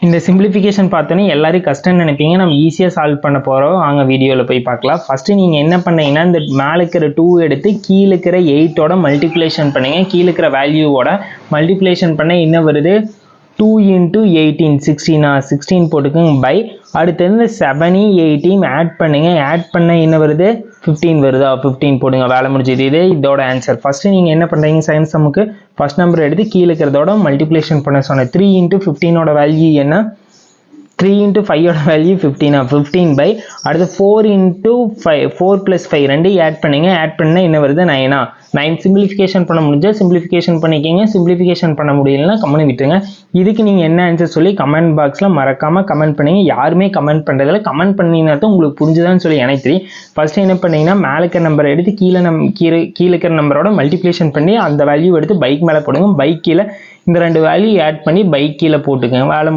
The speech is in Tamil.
இந்த சிம்பிளிஃபிகேஷன் பார்த்தோன்னே எல்லாரும் கஷ்டம்னு நினைப்பீங்க. நம்ம ஈஸியாக சால்வ் பண்ண போகிறோம். வாங்க வீடியோவில் போய் பார்க்கலாம். ஃபஸ்ட்டு நீங்கள் என்ன பண்ணீங்கன்னா, இந்த மேலே இருக்கிற 2 எடுத்து கீழே இருக்கிற 8ஓட மல்டிப்ளேஷன் பண்ணுங்க. கீழே இருக்கிற வேல்யூவோட மல்டிப்ளேஷன் பண்ண என்ன வருது? 2 × 18 16 16 போட்டுக்கோங்க பை. அடுத்தது 7 18 ஆட் பண்ணுங்க. ஆட் பண்ண என்ன வருது? 15 வருதா? 15 போடுங்க. வேலை முடிஞ்சது. இதோட ஆன்சர். ஃபஸ்ட்டு நீங்கள் என்ன பண்ணுறீங்க? செகண்ட் சம்முக்கு ஃபஸ்ட் நம்பர் எடுத்து கீழே இருக்கிறதோட மல்டிப்ளேஷன் பண்ண சொன்னேன். 3 × 15ஓட வேல்யூ என்ன? 3 × 5ஓட வேல்யூ 15 15 பை. அடுத்து 4 × 5 4 + 5 ரெண்டையும் ஆட் பண்ணுங்க. ஆட் பண்ணால் என்ன வருது? 9 9 சிம்பிளிஃபிகேஷன் பண்ண முடிஞ்சால் சிம்பிளிஃபிகேஷன் பண்ணிக்கிங்க. சிம்பிளிஃபிகேஷன் பண்ண முடியலன்னா கமெண்ட் விட்டுருங்க. இதுக்கு நீங்கள் என்ன ஆன்சர் சொல்லி கமெண்ட் பாக்ஸில் மறக்காமல் கமெண்ட் பண்ணுங்க. யாருமே கமெண்ட் பண்ணுறதில்ல. கமெண்ட் பண்ணிங்கன்னா தான் உங்களுக்கு புரிஞ்சுதான்னு சொல்லி எனக்கு தெரியும். ஃபஸ்ட்டு என்ன பண்ணீங்கன்னா, மேலே இருக்கிற நம்பரை எடுத்து கீழே இருக்கிற நம்பரோட மல்டிப்ளேஷன் பண்ணி அந்த வேல்யூ எடுத்து பைக் மேலே போடுங்க. பைக் கீழே இந்த 2 வேல்யூ ஆட் பண்ணி பைக் கீழே போட்டுக்கங்க. வேலை